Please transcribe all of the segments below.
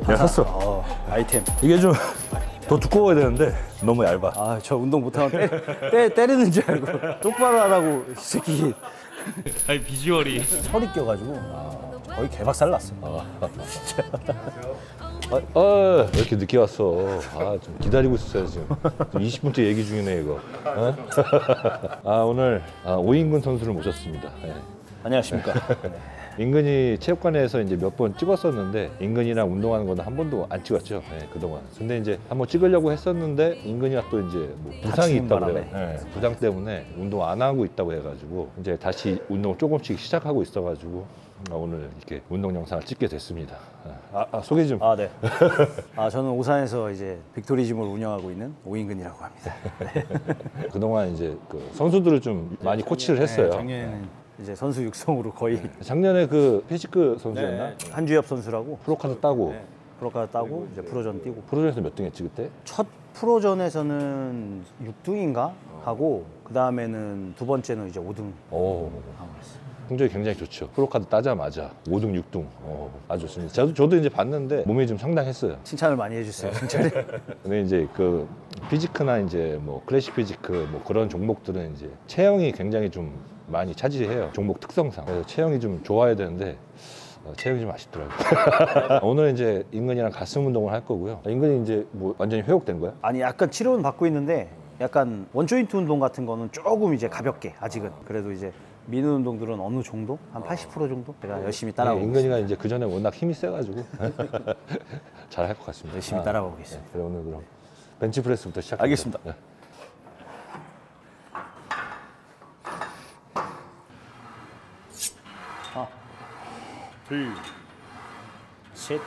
내가 샀어. 아이템. 이게 좀 더 두꺼워야 되는데 너무 얇아. 아, 저 운동 못하면 때리는 줄 알고. 똑바로 하라고, 이 새끼. 아니 비주얼이 철이 껴가지고 거의 개박살 났어. 왜 이렇게 늦게 왔어? 좀 기다리고 있었어요 지금. 20분째 얘기 중이네 이거. 오늘 오인근 선수를 모셨습니다. 네. 안녕하십니까. 인근이 체육관에서 이제 몇 번 찍었었는데 인근이랑 운동하는 거는 한 번도 안 찍었죠. 네, 그동안. 근데 이제 한번 찍으려고 했었는데 인근이가 또 이제 뭐 부상이 있다고 그래요. 네, 부상 때문에 운동 안 하고 있다고 해가지고 이제 다시 운동 조금씩 시작하고 있어가지고 오늘 이렇게 운동 영상을 찍게 됐습니다. 소개 좀. 네. 저는 오산에서 이제 빅토리짐을 운영하고 있는 오인근이라고 합니다. 그동안 이제 그 선수들을 좀 많이 코치를 했어요. 작년에는 이제 선수 육성으로 거의. 작년에 그 피지크 선수였나? 한주엽 선수라고. 프로카드 따고. 프로카드 따고 이제 프로전 뛰고. 프로전에서 몇 등 했지 그때? 첫 프로전에서는 6등인가 하고 그 다음에는 두 번째는 이제 5등 하고 있어요. 성적이 굉장히 좋죠. 프로카드 따자마자 5등, 6등. 아주 좋습니다. 저도 이제 봤는데 몸이 좀 상당했어요. 칭찬을 많이 해주세요. 칭찬을. 근데 이제 그 피지크나 이제 뭐 클래식 피지크 뭐 그런 종목들은 이제 체형이 굉장히 좀 많이 차지해요. 종목 특성상. 그래서 체형이 좀 좋아야 되는데 체형이 좀 아쉽더라고요. 오늘 이제 인근이랑 가슴 운동을 할 거고요. 인근이 이제 뭐 완전히 회복된 거야? 아니, 약간 치료는 받고 있는데 약간 원조인트 운동 같은 거는 조금 이제 가볍게 아직은. 그래도 이제 미는 운동들은 어느 정도? 한 80% 정도? 제가 열심히 따라가고 인근이가 이제 그 전에 워낙 힘이 세가지고 잘 할 것 같습니다. 열심히 따라가보겠습니다. 그래, 오늘 그럼 벤치프레스부터 시작합니다. 알겠습니다. 네. 둘, 셋,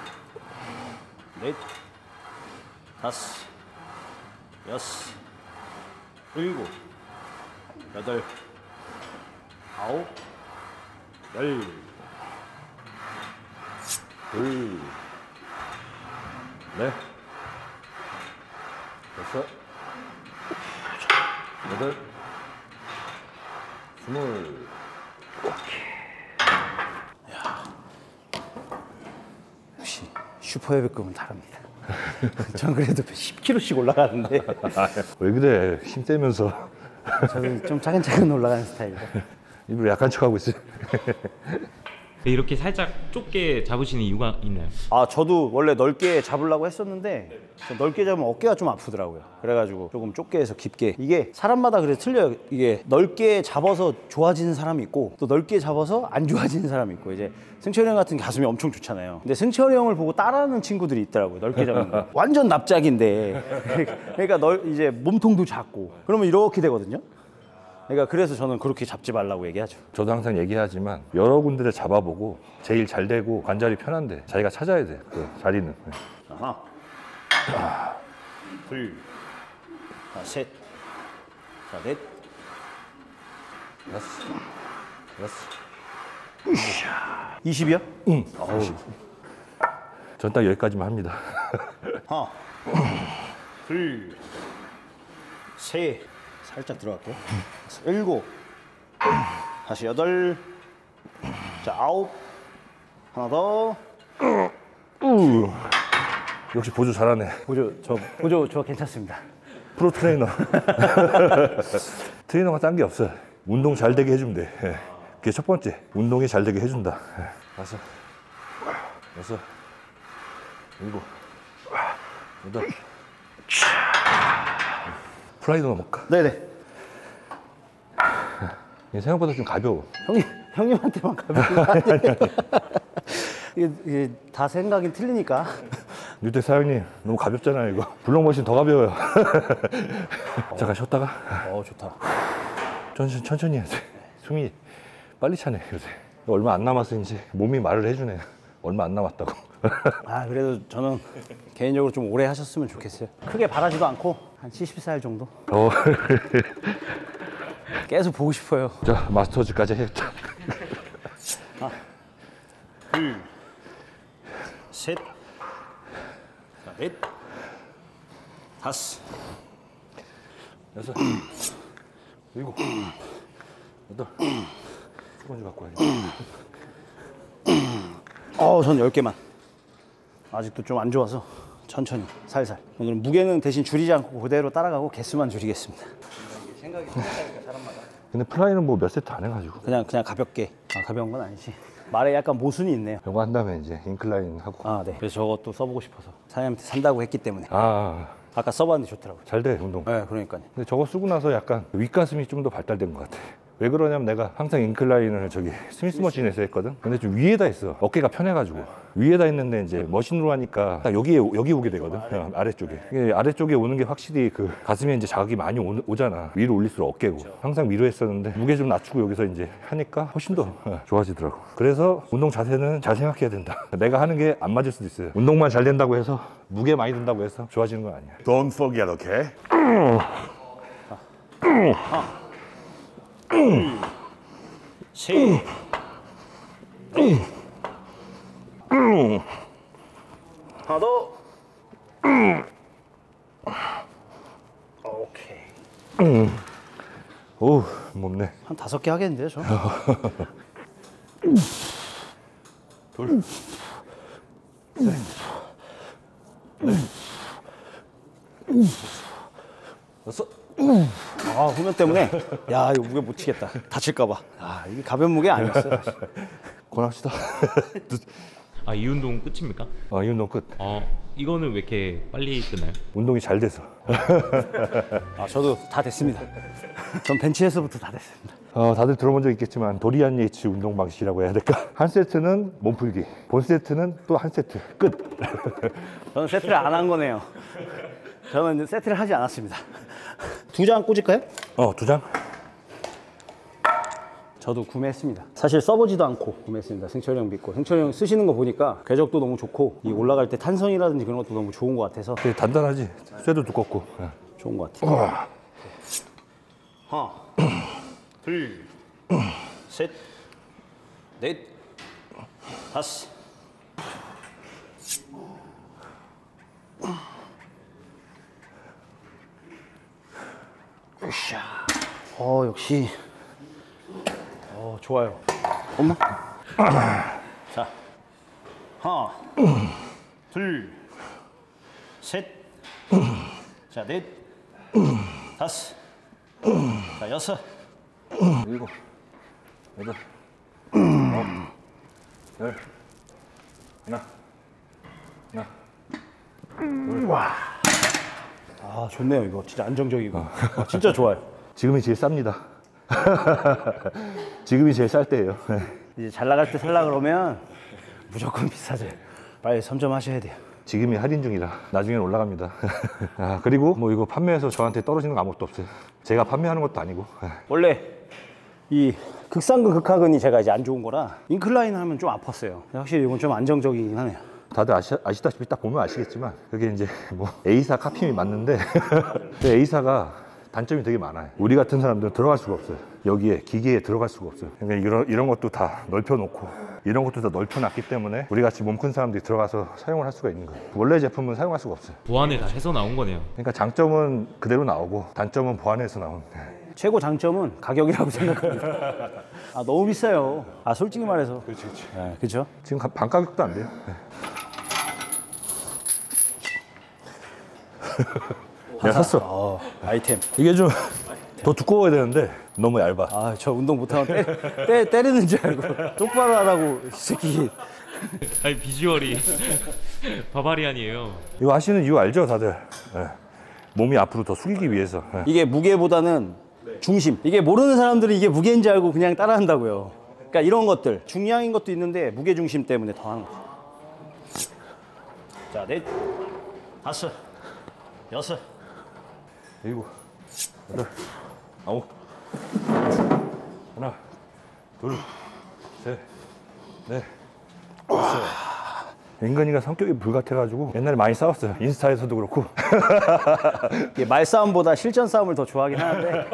넷, 다섯, 여섯, 일곱, 여덟, 아홉, 열. 둘, 넷, 여섯, 여덟, 스물. 역시 슈퍼헤비급은 다릅니다. 전 그래도 10kg씩 올라가는데 왜 그래? 힘 세면서 저는 좀 차근차근 올라가는 스타일이라. 일부러 약한 척하고 있어요. 이렇게 살짝 좁게 잡으시는 이유가 있나요? 저도 원래 넓게 잡으려고 했었는데 넓게 잡으면 어깨가 좀 아프더라고요. 그래가지고 조금 좁게 해서 깊게. 이게 사람마다 그래 틀려요. 이게 넓게 잡아서 좋아지는 사람이 있고 또 넓게 잡아서 안 좋아지는 사람이 있고. 이제 승철이 형 같은 가슴이 엄청 좋잖아요. 근데 승철이 형을 보고 따라하는 친구들이 있더라고요. 넓게 잡는 거. 완전 납작인데 그러니까 이제 몸통도 작고 그러면 이렇게 되거든요. 그러니까 그래서 저는 그렇게 잡지 말라고 얘기하죠. 저도 항상 얘기하지만 여러 군데를 잡아보고 제일 잘 되고 관절이 편한데 자기가 찾아야 돼. 그 자리는. 하나, 둘, 셋, 넷, 여섯. 20이요? 응. 전 딱 여기까지만 합니다. 하나, 둘, 셋, 살짝 들어갈게요. 일곱, 다시 여덟, 자 아홉, 하나 더. 역시 보조 잘하네. 보조 저 괜찮습니다. 프로 트레이너. 트레이너가 딴 게 없어요. 운동 잘 되게 해주면 돼. 그게 첫 번째. 운동이 잘 되게 해준다. 다섯, 여섯, 일곱, 여덟. 프라이드만 먹까? 네네. 생각보다 좀 가벼워. 형님한테만 가볍게. 이게 다 생각이 틀리니까. 뉴텍 사장님 너무 가볍잖아요 이거. 블록머신 더 가벼워요. 잠깐 쉬었다가. 좋다. 천천히 해야 돼. 숨이 빨리 차네 요새. 얼마 안 남았으니 몸이 말을 해주네. 얼마 안 남았다고. 그래도 저는 개인적으로 좀 오래 하셨으면 좋겠어요. 크게 바라지도 않고 한 70살 정도. 계속 보고 싶어요. 자, 마스터즈까지 했다. 하나, 둘, 셋, 넷, 다섯, 여섯, 일곱, 여덟. 스펀지 갖고 와야지. 전 10개만. 아직도 좀 안 좋아서 천천히 살살. 오늘 무게는 대신 줄이지 않고 그대로 따라가고 개수만 줄이겠습니다. 생각이 틀렸다니까 사람마다. 근데 플라이는 뭐 몇 세트 안 해가지고 그냥 가볍게. 아, 가벼운 건 아니지. 말에 약간 모순이 있네요. 이거 한 다음에 이제 인클라인 하고. 아, 네. 그래서 저것도 써보고 싶어서 사장님한테 산다고 했기 때문에. 아, 아까 써봤는데 좋더라고요. 잘 돼 운동. 네, 그러니까요. 근데 저거 쓰고 나서 약간 윗가슴이 좀 더 발달된 것 같아. 왜 그러냐면 내가 항상 인클라인을 저기 스미스 머신에서 했거든. 근데 좀 위에다 했어. 어깨가 편해가지고 위에다 했는데 이제 머신으로 하니까 딱 여기 오게 되거든. 아래쪽에. 이게 아래쪽에 오는 게 확실히 그 가슴에 이제 자극이 많이 오잖아. 위로 올릴수록 어깨고. 항상 위로 했었는데 무게 좀 낮추고 여기서 이제 하니까 훨씬 더 좋아지더라고. 그래서 운동 자세는 잘 생각해야 된다. 내가 하는 게 안 맞을 수도 있어요. 운동만 잘 된다고 해서 무게 많이 든다고 해서 좋아지는 건 아니야. Don't forget, okay? 셋. 하나 더. 오케이. 오우 못네. 한 5개 하겠는데요, 저? 둘, 셋, 넷, 여섯. 아, 후면 때문에. 야, 이거 무게 못 치겠다. 다칠까봐. 아, 이게 가벼운 무게 아니었어요. 사실. 권합시다. 아, 이 운동 끝입니까? 이 운동 끝. 이거는 왜 이렇게 빨리 끝나요? 운동이 잘 돼서. 아, 저도 다 됐습니다. 전 벤치에서부터 다 됐습니다. 다들 들어본 적 있겠지만 도리안 예이치 운동 방식이라고 해야 될까? 한 세트는 몸풀기, 본 세트는 또 한 세트 끝. 저는 세트를 안 한 거네요. 저는 세트를 하지 않았습니다. 2장 꽂을까요? 2장. 저도 구매했습니다. 사실 써보지도 않고 구매했습니다. 승철이 형 믿고. 승철이 형 쓰시는 거 보니까 궤적도 너무 좋고 이 올라갈 때 탄성이라든지 그런 것도 너무 좋은 것 같아서 되게 단단하지? 쇠도 두껍고. 좋은 것 같아요. 하나, 둘, 셋, 넷, 다섯. 으쌰. 역시. 좋아요. 엄마. 자, 하나, 둘, 셋, 자, 넷, 다섯, 자, 여섯, 일곱, 여덟, 아홉, 열, 하나, 둘. 아, 좋네요. 이거 진짜 안정적이고. 진짜 좋아요. 지금이 제일 쌉니다. 지금이 제일 쌀 때예요. 이제 잘 나갈 때 살라 그러면 무조건 비싸죠. 빨리 선점하셔야 돼요. 지금이 할인 중이라 나중엔 올라갑니다. 그리고 뭐 이거 판매해서 저한테 떨어지는 거 아무것도 없어요. 제가 판매하는 것도 아니고. 원래 이 극상근 극하근이 제가 이제 안 좋은 거라 인클라인 하면 좀 아팠어요. 확실히 이건 좀 안정적이긴 하네요. 다들 아시다시피 딱 보면 아시겠지만 그게 이제 뭐 A사 카핑이 맞는데 A사가 단점이 되게 많아요. 우리 같은 사람들은 들어갈 수가 없어요. 여기에 기계에 들어갈 수가 없어요. 그러니까 이런 것도 다 넓혀놓고 이런 것도 다 넓혀놨기 때문에 우리 같이 몸 큰 사람들이 들어가서 사용을 할 수가 있는 거예요. 원래 제품은 사용할 수가 없어요. 보완을 다 해서 나온 거네요. 그러니까 장점은 그대로 나오고 단점은 보완해서 나오는. 최고 장점은 가격이라고 생각합니다. 너무 비싸요. 솔직히 말해서. 그렇지, 그렇지. 네, 그렇죠. 지금 반 가격도 안 돼요. 내가 샀어. 아이템. 이게 좀 더 두꺼워야 되는데 너무 얇아. 저 운동 못하면 때리는 줄 알고 똑바로 하라고 이 새끼. 아니, 비주얼이 바바리안이에요. 이거 하시는 이유 알죠, 다들? 네. 몸이 앞으로 더 숙이기 위해서. 네. 이게 무게보다는 중심. 이게 모르는 사람들은 이게 무게인지 알고 그냥 따라한다고요. 그러니까 이런 것들 중량인 것도 있는데 무게 중심 때문에 더 하는 거죠. 자, 넷, 다섯, 여섯, 일곱, 여덟, 아홉, 하나, 둘, 셋, 넷, 다섯. 인간이가 성격이 불같아가지고 옛날에 많이 싸웠어요. 인스타에서도 그렇고. 이게 말싸움보다 실전 싸움을 더 좋아하긴 하는데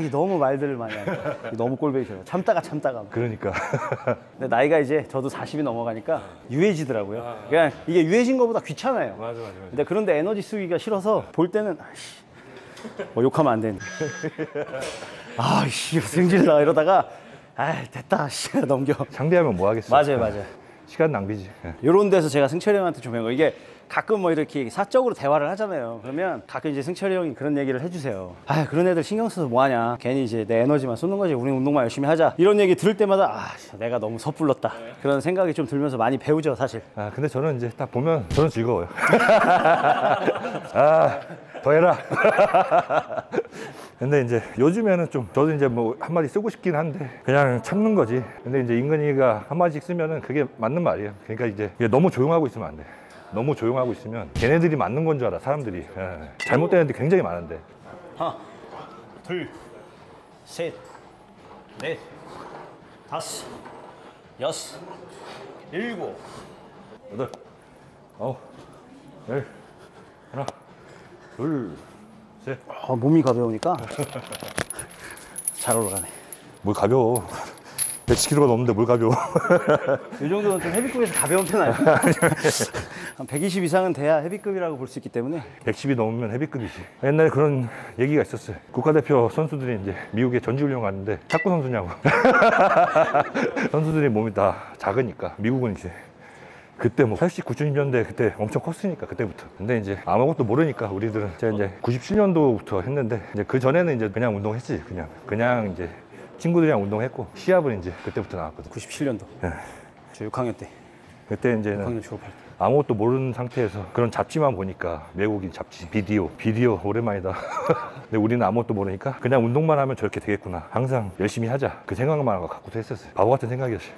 이게 너무 말들을 많이 하네. 이게 너무 꼴보기 싫어요. 참다가. 그러니까. 근데 나이가 이제 저도 40이 넘어가니까 유해지더라고요. 그냥 이게 유해진 것보다 귀찮아요. 맞아. 근데 그런데 에너지 쓰기가 싫어서 볼 때는 욕하면 안 되는데. 승질나 이러다가 됐다 넘겨. 상대하면 뭐 하겠어. 맞아요. 시간 낭비지. 예. 이런 데서 제가 승철이 형한테 좀 배운 거 이게 가끔 뭐 이렇게 사적으로 대화를 하잖아요. 그러면 가끔 이제 승철이 형이 그런 얘기를 해주세요. 아 그런 애들 신경 써서 뭐하냐. 괜히 이제 내 에너지만 쏟는 거지. 우리 운동만 열심히 하자. 이런 얘기 들을 때마다 아 내가 너무 섣불렀다. 그런 생각이 좀 들면서 많이 배우죠 사실. 아 근데 저는 이제 딱 보면 저는 즐거워요. 아 더 해라. 근데 이제 요즘에는 좀 저도 이제 뭐 한마디 쓰고 싶긴 한데 그냥 참는 거지. 근데 이제 인근이가 한마디씩 쓰면은 그게 맞는 말이에요. 그러니까 이제 이게 너무 조용하고 있으면 안 돼. 너무 조용하고 있으면 걔네들이 맞는 건 줄 알아 사람들이. 예. 잘못되는 데 굉장히 많은데. 하나, 둘, 셋, 넷, 다섯, 여섯, 일곱, 여덟, 아홉, 열, 하나, 둘, 셋. 몸이 가벼우니까 잘 올라가네. 뭘 가벼워. 110kg가 넘는데 뭘 가벼워. 이 정도는 좀 헤비급에서 가벼운 편 아니야? 한 120 이상은 돼야 헤비급이라고 볼 수 있기 때문에 110이 넘으면 헤비급이지. 옛날에 그런 얘기가 있었어요. 국가대표 선수들이 이제 미국에 전지훈련 갔는데 탁구 선수냐고. 선수들이 몸이 다 작으니까 미국은 이제 그때 뭐 80, 90년대 그때 엄청 컸으니까 그때부터. 근데 이제 아무것도 모르니까 우리들은 제가 이제 97년도부터 했는데 이제 그 전에는 이제 그냥 운동했지. 그냥 이제 친구들이랑 운동했고 시합은 이제 그때부터 나왔거든. 97년도 예. 저 6학년 때 그때 이제는 6학년 졸업할 때 아무것도 모르는 상태에서 그런 잡지만 보니까 외국인 잡지 비디오 오랜만이다. 근데 우리는 아무것도 모르니까 그냥 운동만 하면 저렇게 되겠구나, 항상 열심히 하자, 그 생각만 하고 갖고서 했었어요. 바보 같은 생각이었어요.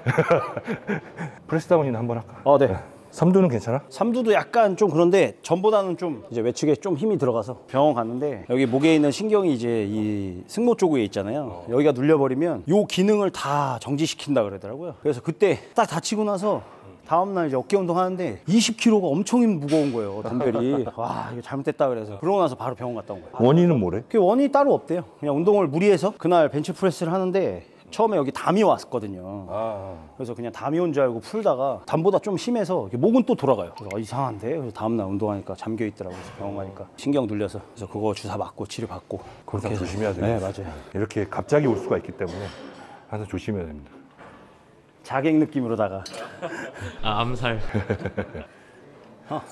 프레스다운이나 한번 할까? 네. 삼두는 괜찮아? 삼두도 약간 좀 그런데 전보다는 좀 이제 외측에 좀 힘이 들어가서 병원 갔는데 여기 목에 있는 신경이 이제 이 승모 쪽에 있잖아요. 여기가 눌려버리면 요 기능을 다 정지시킨다 그러더라고요. 그래서 그때 딱 다치고 나서 다음날 이제 어깨 운동하는데 20kg가 엄청 무거운 거예요, 덤벨이. 와 이거 잘못됐다 그래서 그러고 나서 바로 병원 갔다 온 거예요. 원인은 뭐래? 그 원인이 따로 없대요. 그냥 운동을 무리해서 그날 벤치프레스를 하는데 처음에 여기 담이 왔거든요. 그래서 그냥 담이 온 줄 알고 풀다가 담보다 좀 심해서 목은 또 돌아가요. 그래서 이상한데? 그래서 다음날 운동하니까 잠겨 있더라고요. 그래서 병원 가니까 신경 눌려서 그래서 그거 주사 맞고 치료 받고 그렇게 조심해야 돼요. 네 맞아요. 이렇게 갑자기 올 수가 있기 때문에 항상 조심해야 됩니다. 자객 느낌으로다가 아 암살. 하나,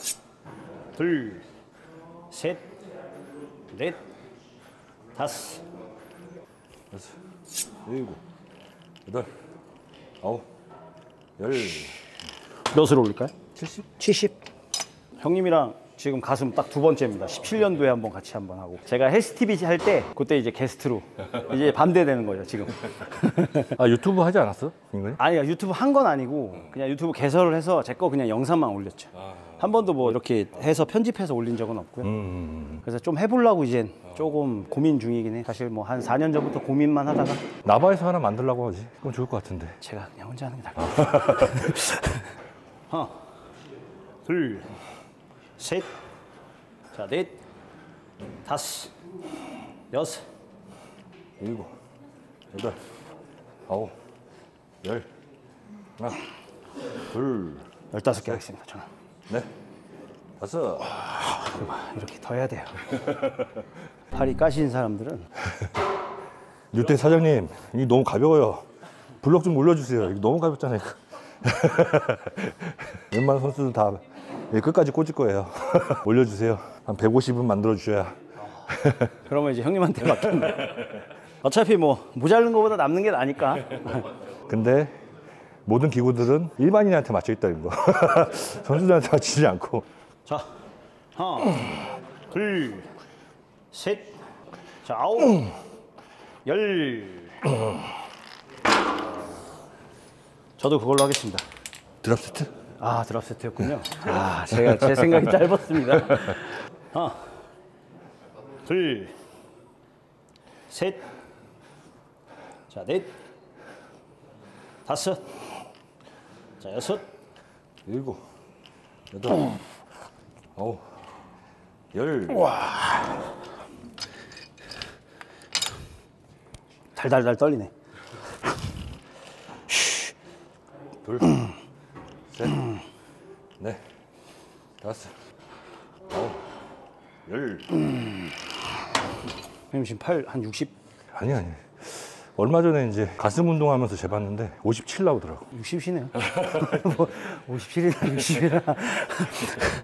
둘, 셋, 넷, 다섯, 일곱, 여덟, 아홉, 열. 몇으로 올릴까요? 70? 70. 형님이랑 지금 가슴 딱 두 번째입니다. 17년도에 한번 같이 한번 하고 제가 헬스 TV 할 때 그때 이제 게스트로 이제 반대되는 거죠 지금. 아 유튜브 하지 않았어? 인간이? 아니요 유튜브 한 건 아니고 그냥 유튜브 개설을 해서 제 거 그냥 영상만 올렸죠. 한 번도 뭐 이렇게 해서 편집해서 올린 적은 없고요. 그래서 좀 해보려고 이젠 조금 고민 중이긴 해. 사실 뭐 한 4년 전부터 고민만 하다가 나바에서 하나 만들려고 하지. 그럼 좋을 것 같은데. 제가 그냥 혼자 하는 게 나을 것 같아요. 하나, 둘, 셋, 자, 넷, 다섯, 여섯, 일곱, 여덟, 아홉, 열, 하나, 둘, 15개 하겠습니다 저는. 넷, 다섯. 이렇게 더 해야 돼요. 팔이 까신 사람들은 뉴텐 사장님, 이게 너무 가벼워요. 블럭 좀 올려주세요. 이거 너무 가볍잖아요. 웬만한 선수들 다 끝까지 꽂을 거예요. 올려주세요. 한 150은 만들어 주셔야. 그러면 이제 형님한테 맡겼네. 어차피 뭐 모자른 거보다 남는 게 나니까. 근데 모든 기구들은 일반인한테 맞춰 있다는 거. 선수들한테 맞추지 않고. 자, 하나, 둘, 셋, 자, 아홉, 열. 저도 그걸로 하겠습니다. 드랍 세트? 아, 드랍 세트였군요. 아, 제 생각이 짧았습니다. 하나, 둘, 셋, 자, 넷, 다섯, 자, 여섯, 일곱, 여덟, 아홉, 열. 달달달 떨리네. 둘, 셋, 넷, 다섯, 아홉, 열. 형님 지금 팔 한 60? 아니. 얼마 전에 이제 가슴 운동하면서 재봤는데 57 나오더라고. 60이네요. 뭐 57이나 60이나.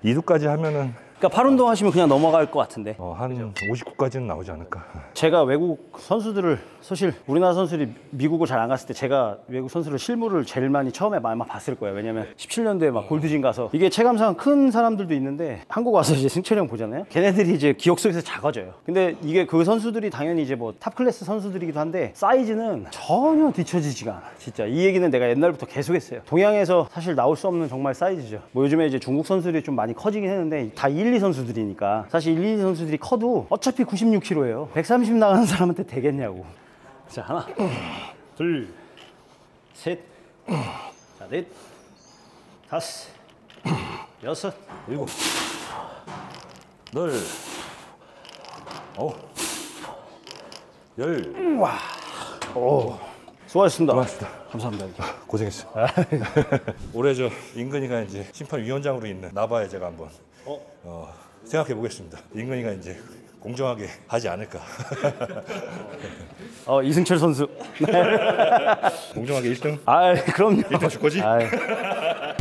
2두까지 하면은 그러니까 팔 운동 하시면 그냥 넘어갈 것 같은데. 한 59까지는 나오지 않을까. 제가 외국 선수들을 사실 우리나라 선수들이 미국을 잘 안 갔을 때 제가 외국 선수를 실물을 제일 많이 처음에 아마 봤을 거예요. 왜냐면 17년도에 막 골드진 가서 이게 체감상 큰 사람들도 있는데 한국 와서 이제 승철이 형 보잖아요. 걔네들이 이제 기억 속에서 작아져요. 근데 이게 그 선수들이 당연히 이제 뭐 탑 클래스 선수들이기도 한데 사이즈는 전혀 뒤처지지가 않아. 진짜 이 얘기는 내가 옛날부터 계속했어요. 동양에서 사실 나올 수 없는 정말 사이즈죠. 뭐 요즘에 이제 중국 선수들이 좀 많이 커지긴 했는데 다 1, 2 선수들이니까 사실 1, 2 선수들이 커도 어차피 96kg예요. 130 나가는 사람한테 되겠냐고. 자, 하나, 둘, 셋, 자, 넷, 다섯, 여섯, 일곱, 널, 열. 수고하셨습니다. 고맙습니다. 감사합니다. 고생했어. 올해 저 인근이가 이제 심판위원장으로 있는 나바에 제가 한번 생각해 보겠습니다. 인근이가 이제 공정하게 하지 않을까. 이승철 선수. 공정하게 1등? 아, 그럼요. 1등 줄 거지? 아이,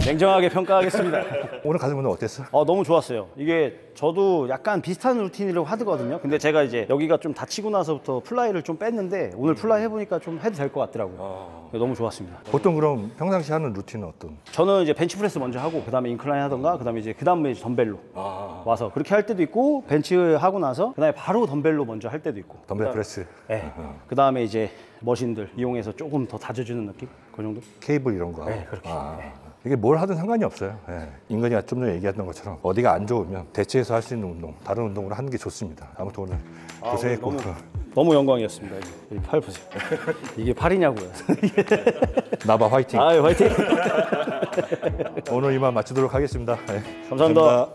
냉정하게 평가하겠습니다. 오늘 가슴 운동 어땠어? 너무 좋았어요. 이게 저도 약간 비슷한 루틴이라고 하거든요. 근데 제가 이제 여기가 좀 다치고 나서부터 플라이를 좀 뺐는데 오늘 플라이 해보니까 좀 해도 될 것 같더라고요. 너무 좋았습니다. 보통 그럼 평상시 하는 루틴은 어떤? 저는 이제 벤치프레스 먼저 하고 그다음에 인클라인 하던가 그다음에 이제 덤벨로 와서 그렇게 할 때도 있고 벤치 하고 나서 그다음에 바로 덤벨로 먼저 할 때도 있고. 덤벨 프레스? 네. 그다음에 이제 머신들 이용해서 조금 더 다져주는 느낌? 그 정도? 케이블 이런 거? 네, 그렇게. 이게 뭘 하든 상관이 없어요. 예. 인근이가 좀 전에 얘기했던 것처럼 어디가 안 좋으면 대체해서 할 수 있는 운동, 다른 운동을 하는 게 좋습니다. 아무튼 오늘 고생했고. 너무 영광이었습니다. 이 팔 보세요. 이게 팔이냐고요. 나바 화이팅! 아유, 화이팅! 오늘 이만 마치도록 하겠습니다. 네. 감사합니다.